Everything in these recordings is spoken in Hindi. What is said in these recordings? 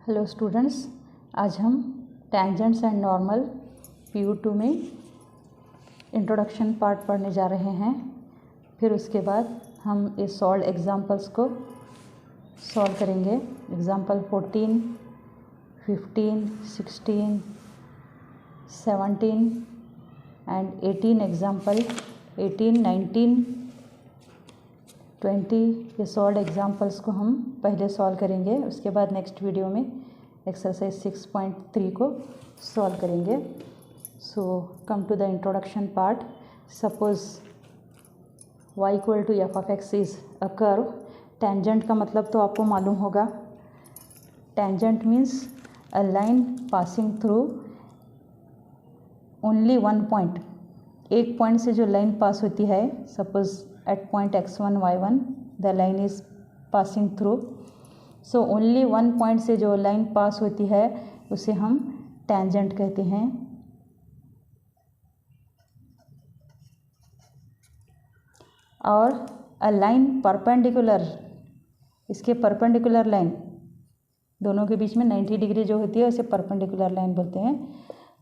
हेलो स्टूडेंट्स, आज हम टेंजेंट्स एंड नॉर्मल PU2 में इंट्रोडक्शन पार्ट पढ़ने जा रहे हैं। फिर उसके बाद हम इस सॉल्व एग्जांपल्स को सॉल्व करेंगे। एग्जांपल 14, 15, 16, 17 एंड 18 एग्जांपल 18, 19, 20 ये सॉल्व एग्जांपल्स को हम पहले सॉल्व करेंगे। उसके बाद नेक्स्ट वीडियो में एक्सरसाइज 6.3 को सॉल्व करेंगे। So come to the introduction part. Suppose y equal to f of x is a curve. Tangent का मतलब तो आपको मालूम होगा। Tangent means a line passing through only one point. एक पॉइंट से जो लाइन पास होती है, suppose at point x1 y1 the line is passing through, so only one point से जो लाइन पास होती है उसे हम टेंजेंट कहते हैं। और अ लाइन परपेंडिकुलर, इसके परपेंडिकुलर लाइन दोनों के बीच में 90 डिग्री जो होती है उसे परपेंडिकुलर लाइन बोलते हैं।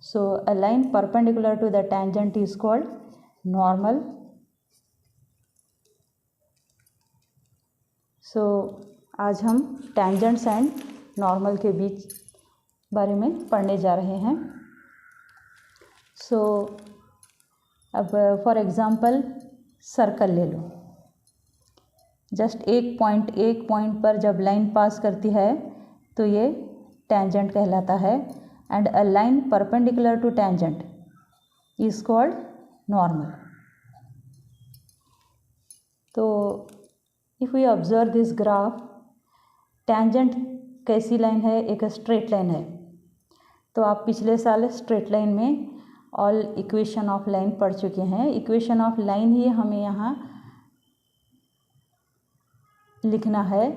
So a line perpendicular to the tangent is called normal. So आज हम टेंजेंट्स एंड नॉर्मल के बीच बारे में पढ़ने जा रहे हैं। सो अब फॉर एग्ज़ाम्पल सर्कल ले लो। जस्ट एक पॉइंट पर जब लाइन पास करती है तो ये टेंजेंट कहलाता है। And a line perpendicular to tangent is called normal. तो if we observe this graph, tangent कैसी लाइन है? एक स्ट्रेट लाइन है। तो आप पिछले साल स्ट्रेट लाइन में ऑल इक्वेशन ऑफ लाइन पढ़ चुके हैं। इक्वेशन ऑफ लाइन ही हमें यहाँ लिखना है,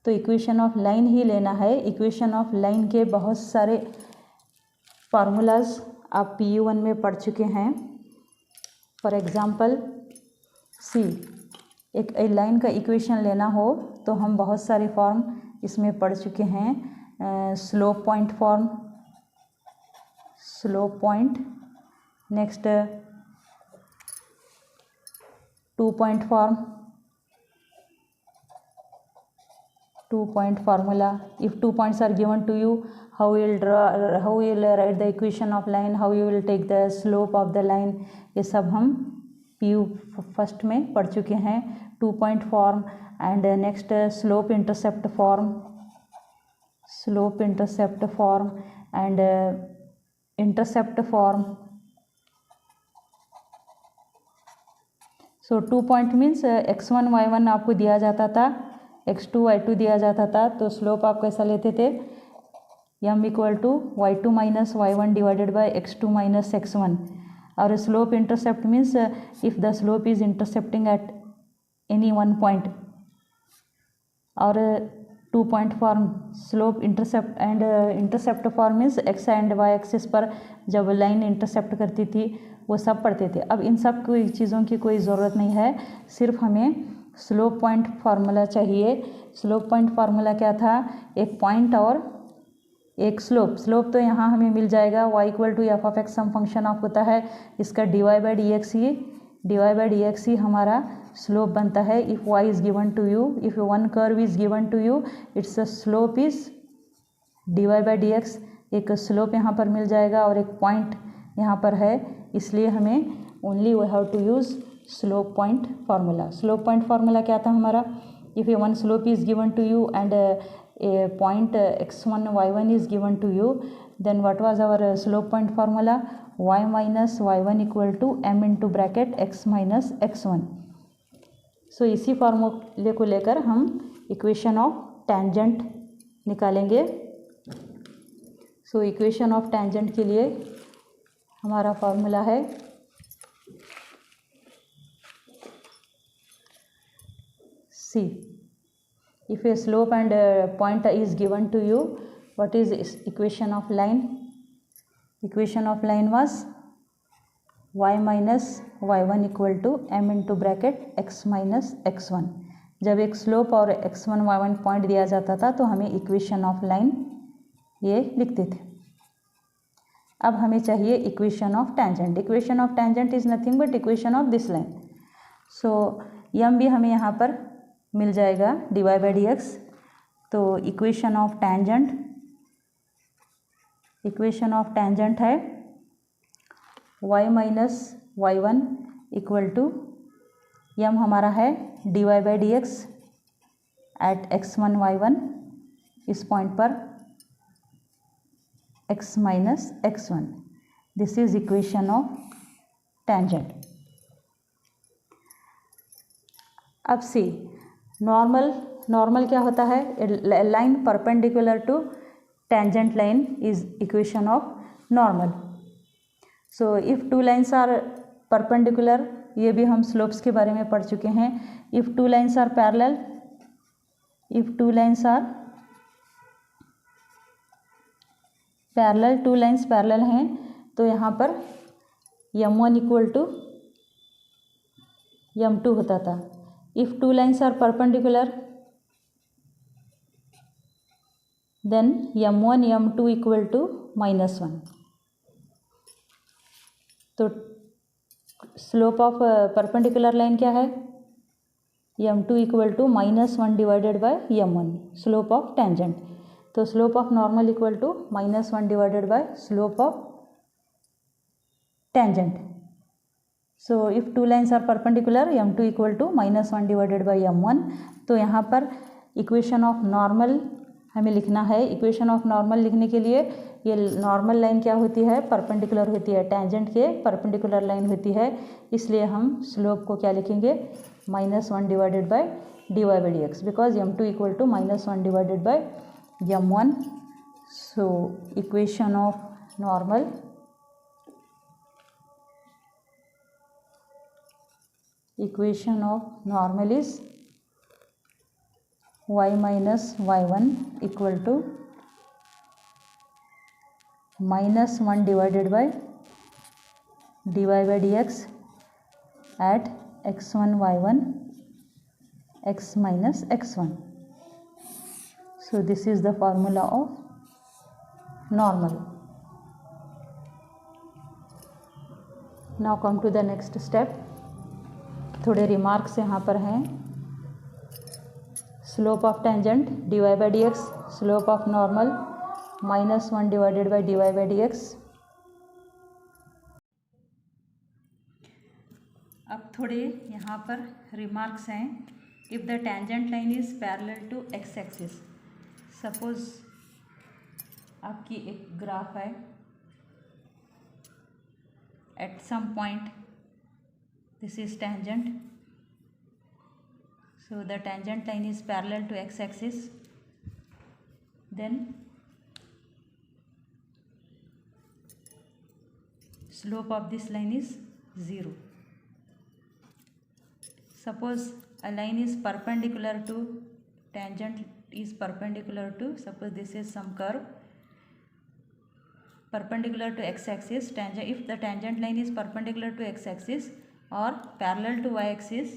तो इक्वेशन ऑफ लाइन ही लेना है। इक्वेशन ऑफ लाइन के बहुत सारे फार्मूलाज आप PU1 में पढ़ चुके हैं। फॉर एग्ज़ाम्पल सी, एक लाइन का इक्वेशन लेना हो तो हम बहुत सारे फॉर्म इसमें पढ़ चुके हैं। Slope point form, slope point, next 2 point form, 2 point formula. If 2 points are given to you, how you will write the equation of line, how you will take the slope of the line, ये सब हम PU फर्स्ट में पढ़ चुके हैं। 2 point form and next slope intercept form, slope intercept form and intercept form. So 2 point means x1 y1 आपको दिया जाता था, x2 y2 दिया जाता था, तो स्लोप आप कैसा लेते थे? m equal to y2 minus y1 divided by x2 minus x1। और slope intercept means if the slope is intercepting at any one point. और 2 point form, slope intercept and intercept form means x and y axis पर जब लाइन इंटरसेप्ट करती थी वो सब पढ़ते थे। अब इन सब कोई चीज़ों की कोई ज़रूरत नहीं है, सिर्फ हमें स्लोप पॉइंट फार्मूला चाहिए। स्लोप पॉइंट फार्मूला क्या था? एक पॉइंट और एक स्लोप। स्लोप तो यहाँ हमें मिल जाएगा, y equal to f of x some function of होता है, इसका dy बाई डी एक्स ही हमारा स्लोप बनता है। If y is given to you, if one curve is given to you, it's a slope is dy by d x. एक स्लोप यहाँ पर मिल जाएगा और एक पॉइंट यहाँ पर है, इसलिए हमें only we have to use slope point formula. Slope point formula क्या था हमारा? If one slope is given to you and a point x1 y1 is given to you, then what was our slope point formula? y minus y1 equal to m into bracket x minus x1। सो इसी फार्मूले को लेकर हम इक्वेशन ऑफ टेंजेंट निकालेंगे। सो इक्वेशन ऑफ टेंजेंट के लिए हमारा फार्मूला है C। If a slope and point is given to you, what is equation of line? Equation of line was y minus y1 equal to m into bracket x minus x1। जब एक स्लोप और x1 y1 पॉइंट दिया जाता था तो हमें इक्वेशन ऑफ लाइन ये लिखते थे। अब हमें चाहिए equation of tangent. Equation of tangent is nothing but equation of this line. So m भी हमें यहाँ पर मिल जाएगा dy बाई डी एक्स। तो इक्वेशन ऑफ टेंजेंट है y minus y one equal to m हमारा है dy by d x at x1 y1, इस पॉइंट पर x minus x1। This is equation of tangent. अब सी नॉर्मल क्या होता है? Line perpendicular to tangent line is equation of normal. So if two lines are perpendicular, ये भी हम स्लोप्स के बारे में पढ़ चुके हैं। If two lines are parallel, two lines parallel हैं तो यहाँ पर m1 इक्वल टू m2 होता था। If two lines are perpendicular then m1 m2 equal to -1। तो स्लोप ऑफ परपेंडिकुलर लाइन क्या है? m2 equal to -1 divided by m1, slope of tangent. तो slope of normal equal to -1 divided by slope of tangent. So if two lines are perpendicular m2 equal to -1 divided by m1। तो यहाँ पर इक्वेशन ऑफ नॉर्मल हमें लिखना है। इक्वेशन ऑफ नॉर्मल लिखने के लिए ये नॉर्मल लाइन क्या होती है? परपेंडिकुलर होती है, टेंजेंट के परपेंडिकुलर लाइन होती है। इसलिए हम स्लोप को क्या लिखेंगे? -1 divided by dy by d x, because m2 equal to -1 divided by m1। So equation of normal is y minus y1 equal to -1 divided by dy by dx at x1 y1 x minus x1. So this is the formula of normal. Now come to the next step. थोड़े रिमार्क्स यहाँ पर हैं। Slope of tangent dy by d x, slope of normal -1 divided by dy by d x. अब थोड़े यहाँ पर रिमार्क्स हैं। If the tangent line is parallel to x axis, suppose आपकी एक ग्राफ है, at some point this is tangent, so the tangent line is parallel to x axis, then slope of this line is 0. Suppose a line is perpendicular to tangent is perpendicular to, suppose this is some curve perpendicular to x axis, tangent, if the tangent line is perpendicular to x axis और parallel to Y axis,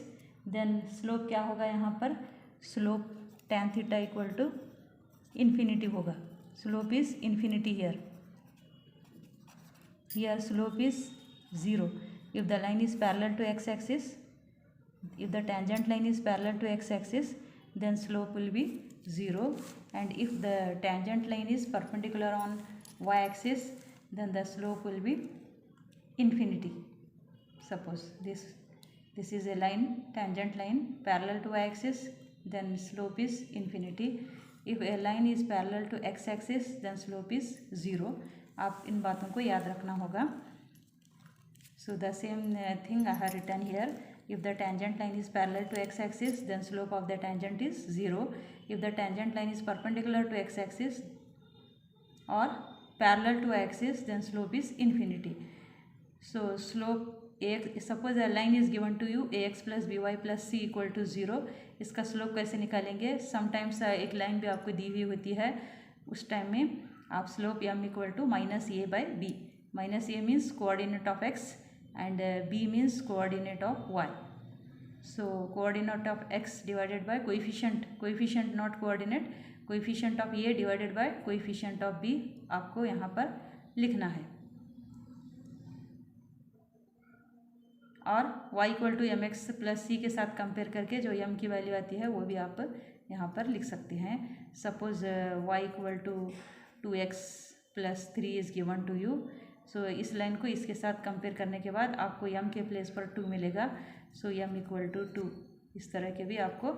then slope क्या होगा? यहाँ पर slope tan theta equal to infinity होगा। Slope is infinity here slope is 0 if the line is parallel to x axis. If the tangent line is parallel to x axis then slope will be 0, and if the tangent line is perpendicular on Y axis then the slope will be infinity. Suppose this is a line, tangent line parallel to y-axis, then slope is infinity. If a line is parallel to x-axis, then slope is 0. आप इन बातों को याद रखना होगा। So the same thing I have written here. If the tangent line is parallel to x-axis, then slope of the tangent is 0. If the tangent line is perpendicular to x-axis or parallel to y-axis, then slope is infinity. So slope suppose a line is given to you ax plus b y plus c equal to 0। इसका स्लोप कैसे निकालेंगे? समटाइम्स एक लाइन भी आपको दी हुई होती है, उस टाइम में आप slope m equal to -a by b. -a means coordinate of x and b means coordinate of y। So coordinate of x divided by coefficient not coordinate, coefficient of a divided by coefficient of b आपको यहाँ पर लिखना है, और y equal to m x plus c के साथ कंपेयर करके जो m की वैल्यू आती है वो भी आप यहाँ पर लिख सकते हैं। Suppose y equal to 2x plus 3 is given to you. So इस लाइन को इसके साथ कंपेयर करने के बाद आपको m के प्लेस पर 2 मिलेगा। सो m इक्वल टू 2, इस तरह के भी आपको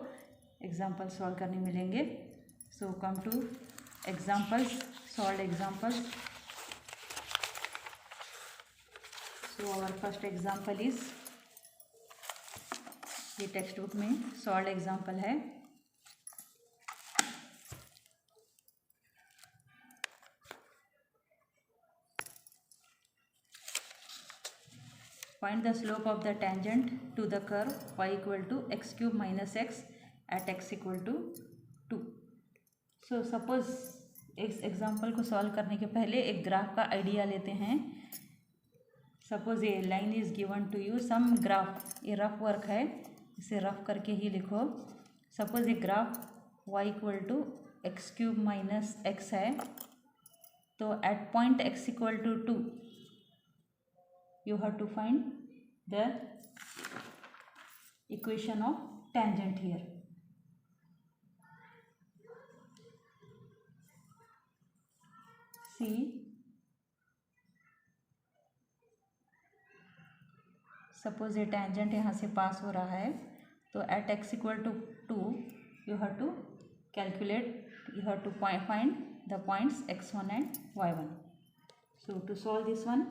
एग्जाम्पल सॉल्व करने मिलेंगे। So come to examples, solve example. So our first example is, ये टेक्स्ट बुक में सॉल्व एग्जाम्पल है। Find the slope of the tangent to the curve y equal to x cube minus x at x equal to 2। So suppose इस एग्जाम्पल को सॉल्व करने के पहले एक ग्राफ का आइडिया लेते हैं। सपोज ये line is given to you some graph, ये रफ वर्क है, इसे रफ करके ही लिखो। सपोज ये graph y equal to x cube minus x है, तो at point x equal to 2 you have to find the equation of tangent here। See, suppose ये टेंजेंट यहाँ से पास हो रहा है, तो at x equal to 2 you have to calculate, you have to find the points x1 and y1। So to solve this one,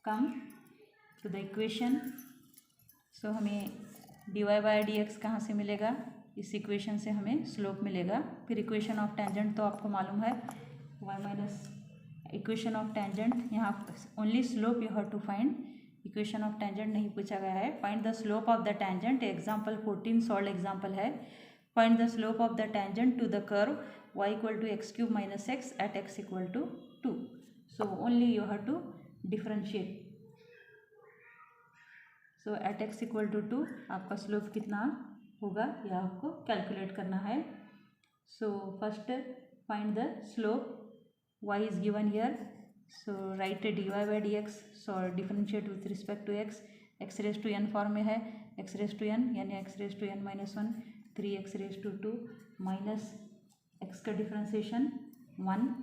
come to the equation. So हमें dy बाई डी एक्स कहाँ से मिलेगा, इस इक्वेशन से हमें स्लोप मिलेगा। फिर इक्वेशन ऑफ टेंजेंट तो आपको मालूम है, y minus equation of tangent, यहाँ only slope you have to find, equation of tangent नहीं पूछा गया है। Find the slope of the tangent, example 14 solve example है। Find the slope of the tangent to the curve y equal to x cube minus x at x equal to 2। So only you have to differentiate. So at x equal to 2 आपका स्लोप कितना होगा यह आपको कैलकुलेट करना है। So first find the slope, y is given here, so right dy by d x, so differentiate with respect to x, x raise to n form में है, x रेज टू n यानी x raise to n minus 1, 3x raise to 2 minus x का differentiation 1।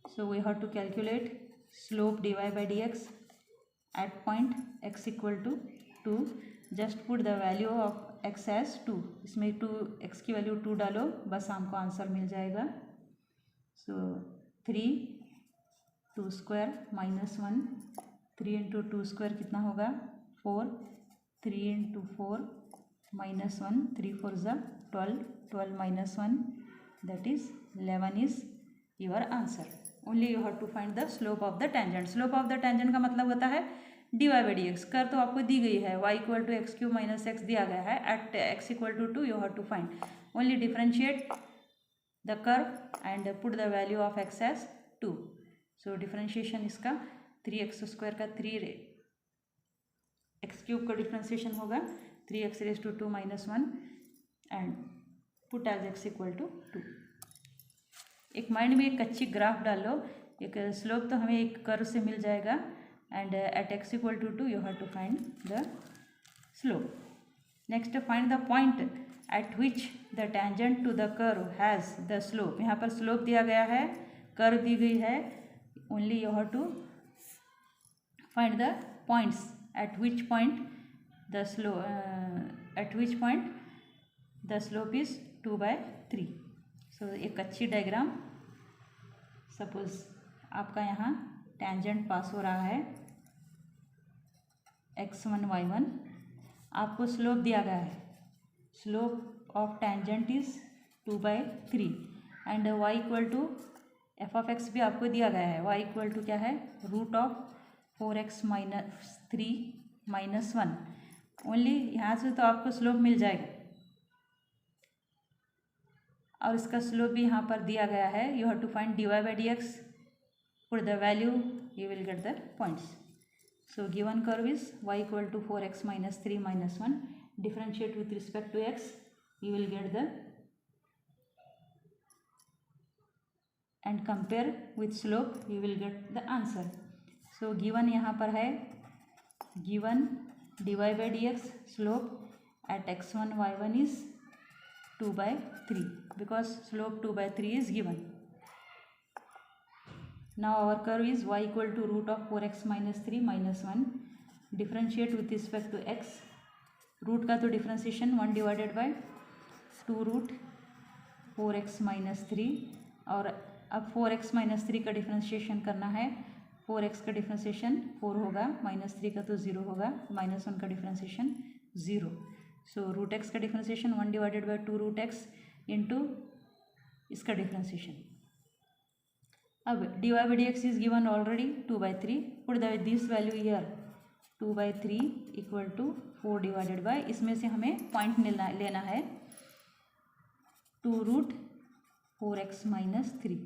So we have to calculate slope dy by dx at point x equal to 2। Just put the value of x as 2, इसमें 2 x की वैल्यू 2 डालो, बस हमको आंसर मिल जाएगा। So 3 2 square minus 1, 3 into 2 square कितना होगा 4, 3 इंटू 4 माइनस 1, 3 4 ज़ा 12, 12 minus 1 that is 11 is your answer. Only you have to find the slope of the tangent. Slope of the tangent का मतलब होता है d y by d x. कर तो आपको दी गई है, y equal to x cube minus x दिया गया है, at x equal to 2 you have to find. Only differentiate the curve and put the value of x as 2। So differentiation इसका 3x स्क्वायर का 3 एक्स क्यूब का डिफरेंशिएशन होगा 3x raise to 2 minus 1 and put as x equal to 2। एक माइंड में एक कच्ची ग्राफ डाल लो, एक स्लोप तो हमें एक कर्व से मिल जाएगा and at x equal to 2 you have to find the slope. Next find the point at which the tangent to the curve has the slope. यहाँ पर स्लोप दिया गया है, कर्व दी गई है, only you have to find the points at which point the slope is 2/3। So एक अच्छी डायग्राम, सपोज आपका यहाँ टेंजेंट पास हो रहा है x1 y1, आपको स्लोप दिया गया है, slope of tangent is 2/3 and y equal to f of x भी आपको दिया गया है, y इक्वल टू क्या है root of 4x minus 3 minus 1। Only यहाँ से तो आपको स्लोप मिल जाएगा और इसका स्लोप भी यहाँ पर दिया गया है। You have to find dy by d x, put the value, you will get the points. So given curve is y equal to 4x minus 3 minus 1, differentiate with respect to x, you will get the and compare with slope you will get the answer. So given यहाँ पर है given dy by dx slope at x1 y1 is 2/3 because slope 2/3 is given. Now our curve is y equal to root of 4x minus 3 minus 1. Differentiate with respect to x. Root का तो differentiation 1 divided by 2 root 4x minus 3 और अब 4x माइनस 3 का डिफ्रेंशिएशन करना है. 4x का डिफ्रेंशिएशन 4 होगा, माइनस 3 का तो 0 होगा, माइनस 1 का डिफ्रेंशिएशन 0. सो रूट एक्स का differentiation 1 divided by 2 root x into इसका डिफ्रेंशिएशन. अब dy by dx is given already 2/3. Put this value here 2/3 equal to 4 divided bye, इसमें से हमें पॉइंट लेना है 2 रूट 4x माइनस 3.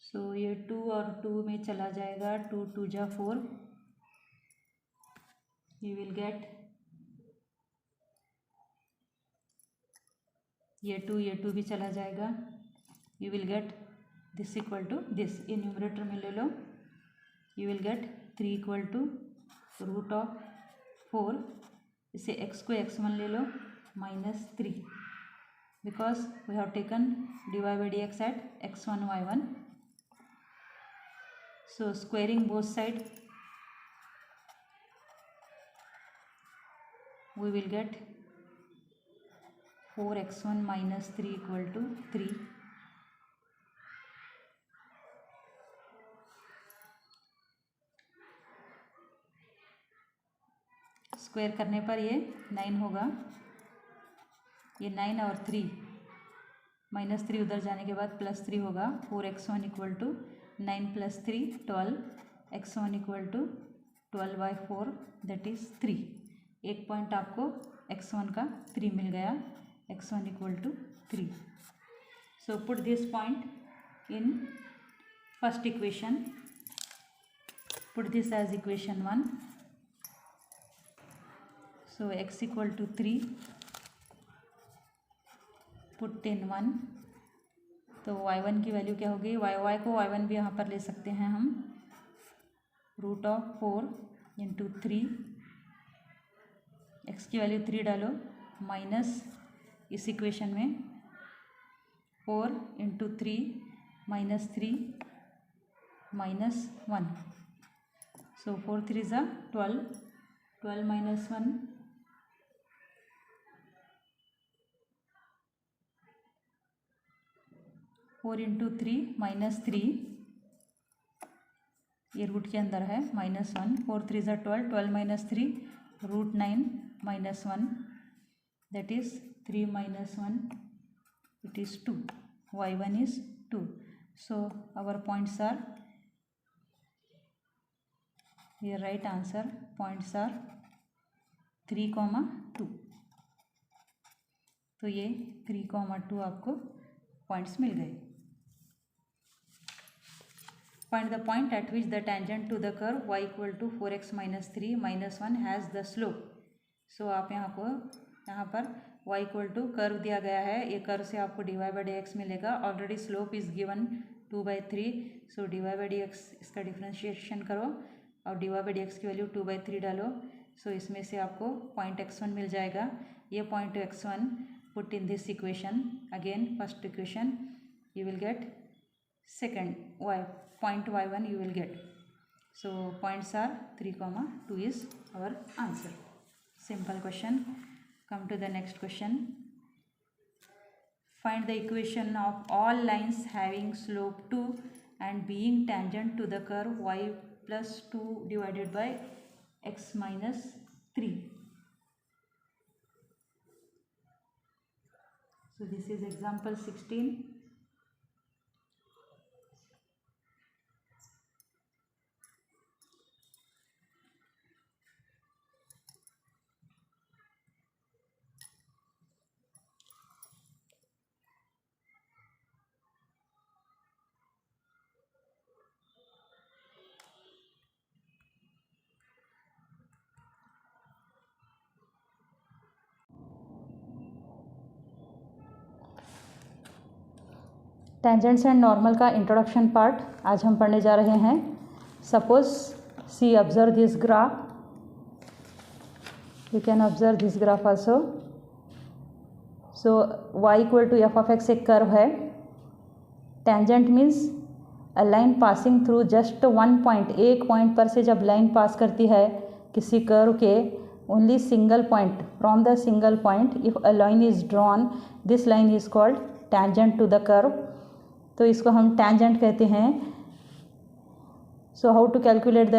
सो ये 2 और 2 में चला जाएगा, 2 2 जा 4. यू विल गेट ये 2 भी चला जाएगा. You will get this equal to this, ये न्यूमरेटर में ले लो. You will get 3 equal to root of 4. इसे x को x1 ले लो minus 3 because we have taken dy by dx eight x1 y1. So squaring both side we will get 4x1 minus 3 equal to 3. Square करने पर ये 9 होगा. ये 9 और 3 माइनस 3 उधर जाने के बाद प्लस 3 होगा. 4x1 equal to 9 plus 3 12. x1 equal to 12/4 that is 3. एक पॉइंट आपको x1 का 3 मिल गया. x1 equal to 3. So put this point in first equation. Put this as equation 1. So x equal to 3. Put in 1. तो y1 की वैल्यू क्या होगी? y को y1 भी यहाँ पर ले सकते हैं हम. Root of 4 into 3. x की वैल्यू 3 डालो माइनस इस इक्वेशन में 4 इंटू 3 माइनस 3 माइनस 1. सो 4 3 ज़ा 12. 12 माइनस 1 4 इंटू 3 माइनस 3. ये रूट के अंदर है माइनस 1. 4 3 ज़ा 12. 12 minus 3 root 9 minus 1 that is 3 minus 1 it is 2. y1 is 2. So our points are here. Right answer points are 3, 2. तो ये 3, 2 आपको पॉइंट्स मिल गए. Find the point at which the tangent to the curve y equal to 4x minus 3 minus 1 has the slope. So आप यहाँ पर y equal to कर्व दिया गया है. ये कर्व से आपको dy by dx मिलेगा. Already slope is given 2/3. So dy by dx इसका डिफ्रेंशिएशन करो और dy by dx की वैल्यू 2/3 डालो. सो इसमें से आपको पॉइंट x1 मिल जाएगा. ये point x1 put in this equation. Again first equation you will gate second point y1 you will get. So points are 3, 2 is our answer. Simple question. Come to the next question. Find the equation of all lines having slope 2 and being tangent to the curve y plus 2 divided by x minus 3. So this is example 16. Tangents and normal का इंट्रोडक्शन पार्ट आज हम पढ़ने जा रहे हैं। Suppose see observe this graph, you can observe this graph also. So y equal to f of x एक कर्व है। Tangent means a line passing through just one point, एक पॉइंट पर से जब लाइन पास करती है किसी कर्व के, only single point, from the single point if a line is drawn, this line is called tangent to the curve. तो इसको हम टेंजेंट कहते हैं। So how to calculate the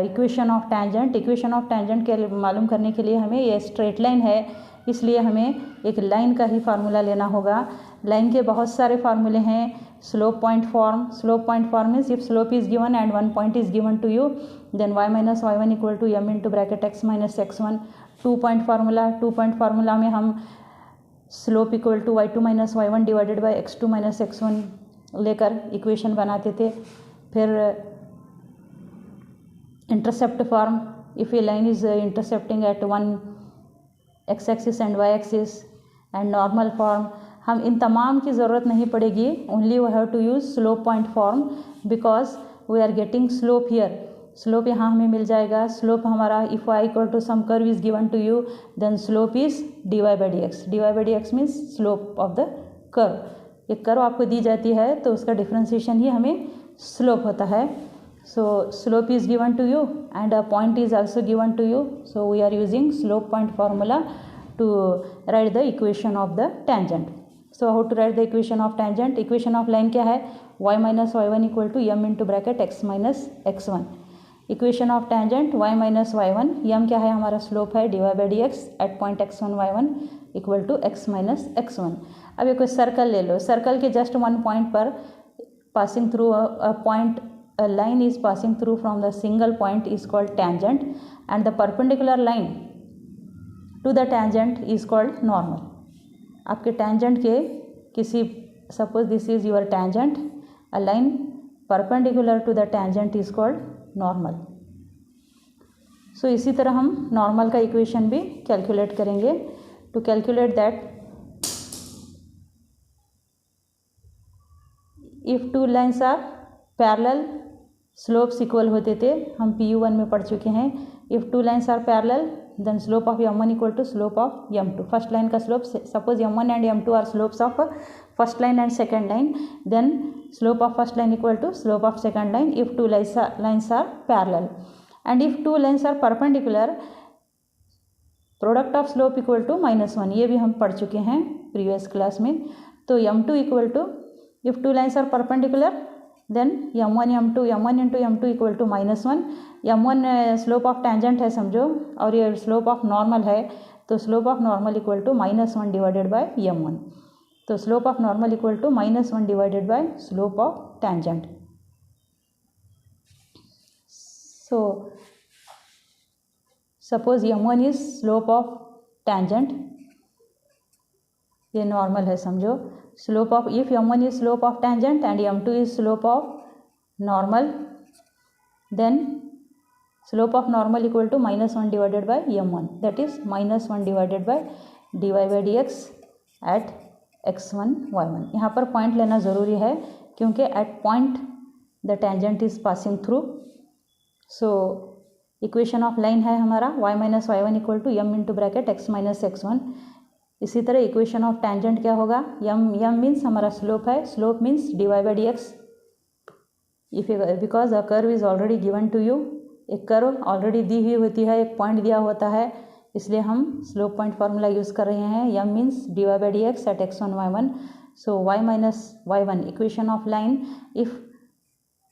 equation of tangent. Equation of tangent के मालूम करने के लिए हमें ये स्ट्रेट लाइन है, इसलिए हमें एक लाइन का ही फार्मूला लेना होगा। लाइन के बहुत सारे फार्मूले हैं। Slope point form, slope point form means if slope is given and one point is given to you, then y minus y one equal to m into bracket x minus x1। Two point formula, two point formula में हम slope equal to y2 minus y one divided by x2 minus x1 लेकर इक्वेशन बनाते थे। फिर intercept form, if a line is intercepting at one x axis and y axis, and normal form. हम इन तमाम की ज़रूरत नहीं पड़ेगी, only we have to use slope point form because we are getting slope here. Slope यहाँ हमें मिल जाएगा। स्लोप हमारा if y equal to some curve is given to you, then slope is dy by dx। dy by dx means slope of the curve. एक कर्व आपको दी जाती है तो उसका डिफ्रेंशिएशन ही हमें स्लोप होता है। So slope is given to you and a point is also given to you, so we are using slope point formula to write the equation of the tangent. So how to write the equation of tangent. Equation of line क्या है, y minus y one equal to m into bracket x minus x1। Equation of tangent y minus y one, m क्या है हमारा स्लोप है dy by dx at point x1 y1 equal to x minus x1। अब ये कोई सर्कल ले लो, सर्कल के जस्ट वन पॉइंट पर passing through a point, a line is passing through from the single point is called tangent and the perpendicular line to the tangent is called normal। आपके tangent के किसी, suppose this is your tangent, a line perpendicular to the tangent is called normal। so इसी तरह हम normal का equation भी calculate करेंगे। to calculate that, if two lines are parallel, slopes equal होते थे, हम PU1 में पढ़ चुके हैं। If two lines are parallel then slope of M1 equal to slope of M2। First line का slope, suppose M1 and M2 are slopes of first line and second line, then slope of first line equal to slope of second line if two lines are parallel. And if two lines are perpendicular, product of slope equal to -1, ये भी हम पढ़ चुके हैं प्रीवियस क्लास में। तो M2 equal to, if two lines are perpendicular then M1 into M2 equal to -1। M1 slope of tangent है समझो, और ये स्लोप ऑफ नॉर्मल है, तो slope of normal equal to -1 divided by M1। तो slope of normal equal to -1 divided by slope of tangent. So suppose M1 is slope of tangent, ये नॉर्मल है समझो। Slope of, if M1 is slope of tangent and M2 is slope of normal, then slope of normal equal to -1 divided by M1, that is -1 divided by dy by dx at x1 y1। यहाँ पर पॉइंट लेना ज़रूरी है क्योंकि at point the tangent is passing through. So equation of line है हमारा y minus y one equal to m into bracket x minus x1। इसी तरह इक्वेशन ऑफ टेंजेंट क्या होगा, यम मीन्स हमारा स्लोप है, slope means dy by dx। If because a curve is already given to you, एक कर्व ऑलरेडी दी हुई होती है, एक पॉइंट दिया होता है, इसलिए हम स्लोप पॉइंट फार्मूला यूज़ कर रहे हैं। M means dy by dx eight x1 y1। So y minus y one, equation of line, if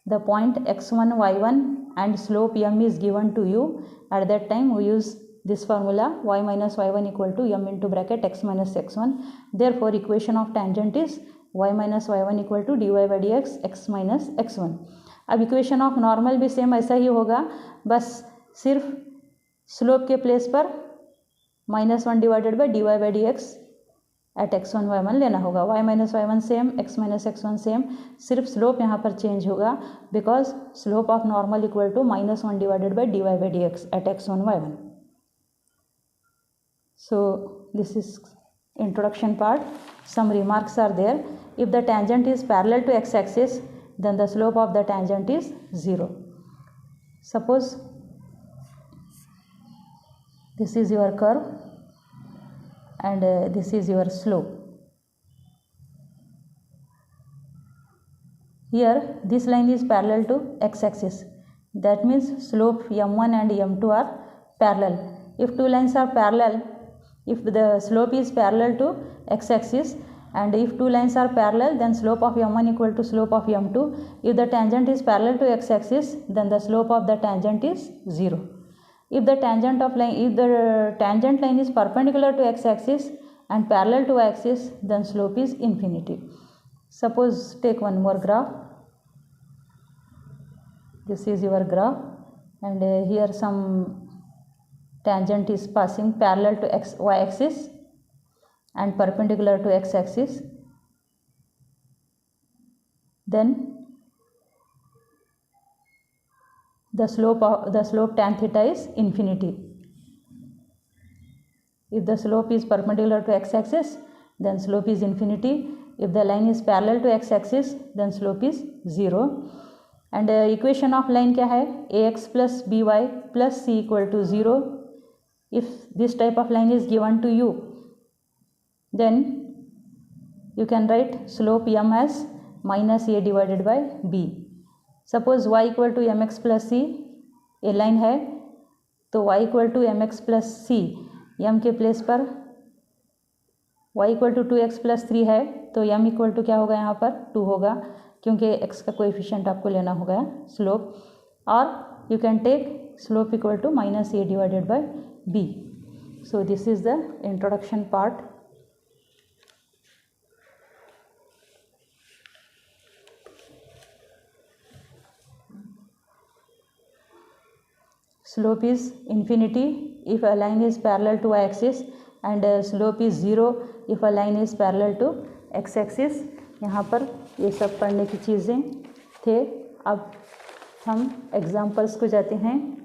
the point x1 y1 and slope m is given to you, at that time we use this formula y minus y1 equal to m into bracket x minus x1। therefore equation of tangent is y minus y1 equal to dy by dx x minus x1। अब इक्वेशन ऑफ नॉर्मल भी सेम ऐसा ही होगा, बस सिर्फ स्लोप के प्लेस पर -1 divided by dy by dx eight x1 y1 लेना होगा। y minus y one same, x minus x1 same, सिर्फ स्लोप यहाँ पर चेंज होगा because slope of normal equal to -1 divided by dy by dx eight x1 y1। So this is introduction part. Some remarks are there. If the tangent is parallel to x-axis, then the slope of the tangent is 0. Suppose this is your curve and this is your slope. Here this line is parallel to x-axis. That means slope m1 and m2 are parallel. If two lines are parallel, if the slope is parallel to x-axis, and if two lines are parallel, then slope of m1 equal to slope of m2. If the tangent is parallel to x-axis, then the slope of the tangent is 0. If the tangent line is perpendicular to x-axis and parallel to y-axis, then slope is infinity. Suppose take one more graph. This is your graph, and here some tangent is passing parallel to y-axis and perpendicular to x-axis. Then the slope tan theta is infinity. If the slope is perpendicular to x-axis, then slope is infinity. If the line is parallel to x-axis, then slope is 0. And equation of line क्या है? ax plus by plus c equal to 0. If this type of line is given to you, then you can write slope m as minus a divided by b. Suppose y equal to mx plus c, a line है तो y equal to mx plus c, m के प्लेस पर y equal to 2x plus 3 है तो m equal to क्या होगा यहाँ पर 2 होगा, क्योंकि x का कोएफिशिएंट आपको लेना होगा स्लोप. और you can take slope equal to minus a divided by b. So this is the introduction part. Slope is infinity if a line is parallel to y-axis, and slope is 0 if a line is parallel to x-axis. यहाँ पर ये सब पढ़ने की चीज़ें थे. अब हम एग्जाम्पल्स को जाते हैं.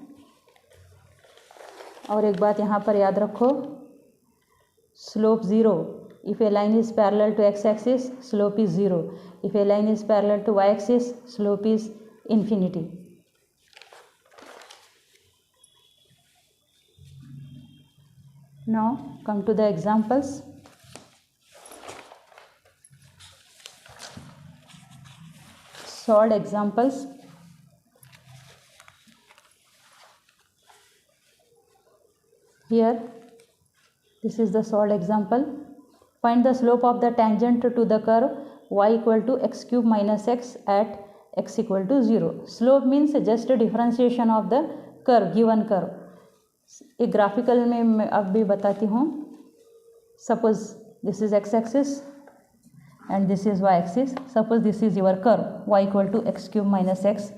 और एक बात यहाँ पर याद रखो, slope 0 if a line is parallel to x axis, slope is 0. If a line is parallel to Y axis, slope is infinity. Now come to the examples. Solved examples. Here, this is the solved example. Find the slope of the tangent to the curve y equal to x cube minus x at x equal to 0. Slope means just a differentiation of the curve, given curve. एक ग्राफिकल में मैं अब भी बताती हूँ. Suppose this is x axis and this is y axis. Suppose this is your curve y equal to x cube minus x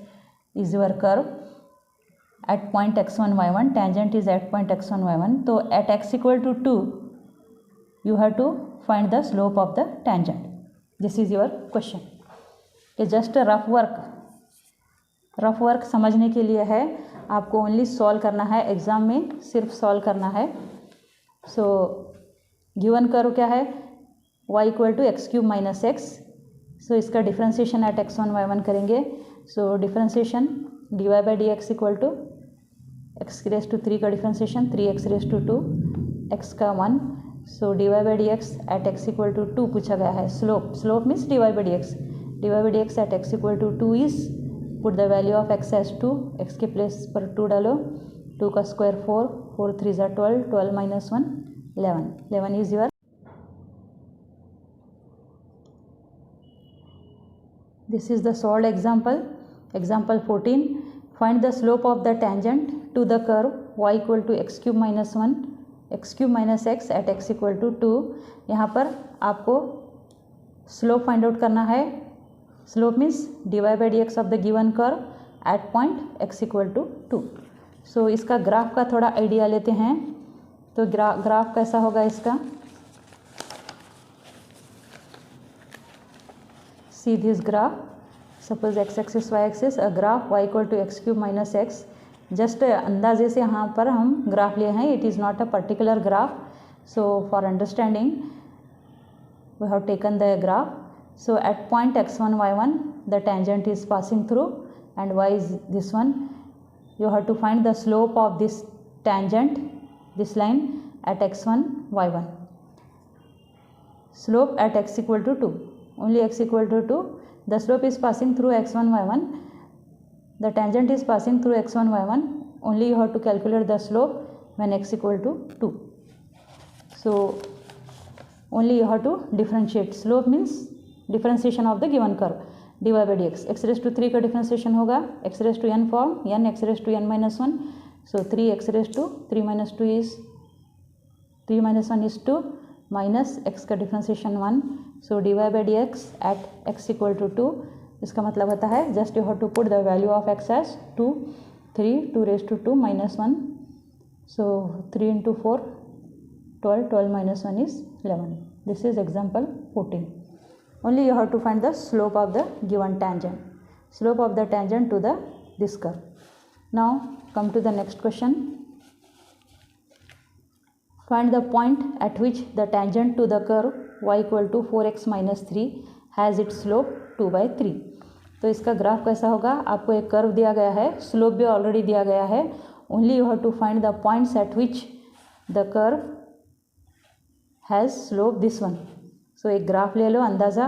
is your curve at point x1 y1. Tangent is at point x1 y1. तो at x equal to 2 you have to find the slope of the tangent. This is your question. ये जस्ट रफ वर्क समझने के लिए है. आपको ओनली सॉल्व करना है, एग्ज़ाम में सिर्फ सॉल्व करना है. सो गिवन कर्व क्या है? y equal to x cube minus x. So इसका डिफ्रेंशिएशन एट x1 y1 करेंगे. So differentiation dy by d x equal to x की रेस टू 3 का differentiation 3x raise to 2 x का 1. So dy by d x at x equal to 2 पूछा गया है. Slope means dy by d x. dy by d x at x equal to 2 is, put the value of x as 2. x के प्लेस पर 2 डालो. 2 का स्क्वायर 4, 4 3 ज़ा 12, 12 minus 1 11. 11 is your. This is the solved example. Example 14. Find the slope of the tangent to the curve y equal to x cube minus 1 x cube minus x at x equal to 2. यहाँ पर आपको स्लोप फाइंड आउट करना है. Slope means dy by d x of the given curve at point x equal to 2. So इसका ग्राफ का थोड़ा आइडिया लेते हैं. तो ग्राफ कैसा होगा इसका? See this graph. Suppose x axis y axis, a graph y equal to x cube minus x. Just अंदाजे से यहाँ पर हम ग्राफ लिए हैं. It is not a particular graph. So for understanding we have taken the graph. So at point x1 y1 the tangent is passing through and y is this one. You have to find the slope of this tangent, this line, at x1 y1. Slope at x equal to 2, only x equal to 2, the slope is passing through x1 y1, the tangent is passing through x1 y1, only you have to calculate the slope when x equal to 2. So only you have to differentiate. Slope means differentiation of the given curve, dy by dx. x raised to 3 का differentiation होगा x raised to n form, n x raised to n minus 1. So 3 x raised to 3 minus 2 is 3 minus 1 is 2 minus x का differentiation 1. So dy by dx at x equal to 2. इसका मतलब होता है just you have to put the value of x as 2, 3, 2 raised to 2 minus 1. So 3 into 4, 12, 12 minus 1 is 11. This is example 14. Only you have to find the slope of the given tangent, slope of the tangent to the this curve. Now come to the next question. Find the point at which the tangent to the curve y equal to 4x minus 3 has its slope 2 by 3. तो इसका ग्राफ कैसा होगा? आपको एक कर्व दिया गया है, स्लोप भी ऑलरेडी दिया गया है. Only you have to find the points at which the curve has slope this one. So एक ग्राफ ले लो अंदाज़ा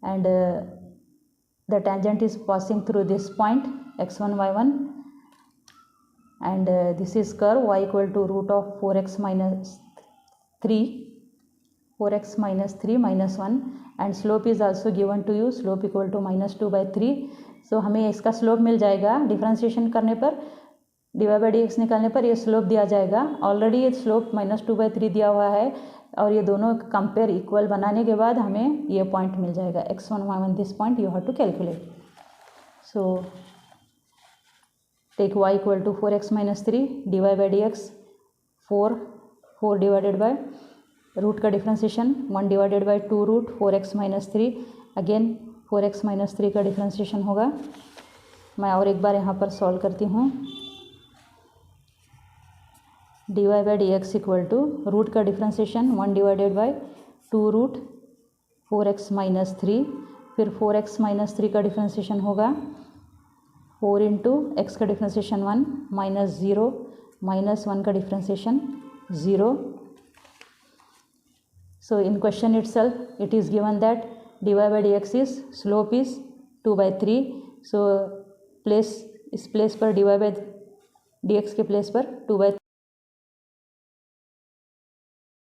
and the tangent is passing through this point x1 y1 and this is curve y equal to root of 4x minus 3 minus 1 and slope is also given to you, slope equal to minus 2 by 3. So हमें इसका slope मिल जाएगा. डिफ्रेंशिएशन करने पर dy by dx निकालने पर ये स्लोप दिया जाएगा. ऑलरेडी ये स्लोप माइनस 2 बाई 3 दिया हुआ है और ये दोनों कंपेयर इक्वल बनाने के बाद हमें ये पॉइंट मिल जाएगा x1 y1. This point you have to calculate. So take y equal to 4x minus 3 dy by dx 4 divided by root का differentiation 1 divided by 2 root 4x minus 3. Again 4x minus 3 का डिफ्रेंशिएशन होगा. मैं और एक बार यहाँ पर सॉल्व करती हूँ. dy by dx equal to root का differentiation 1 divided by 2 root 4x minus 3, फिर 4x minus 3 का डिफ्रेंशिएशन होगा 4 इंटू एक्स का डिफ्रेंशिएशन 1 माइनस 0 माइनस 1 का differentiation 0. So in question itself it is given that dy by dx is slope is 2 by 3. So place इस प्लेस पर dy by dx के प्लेस पर 2 by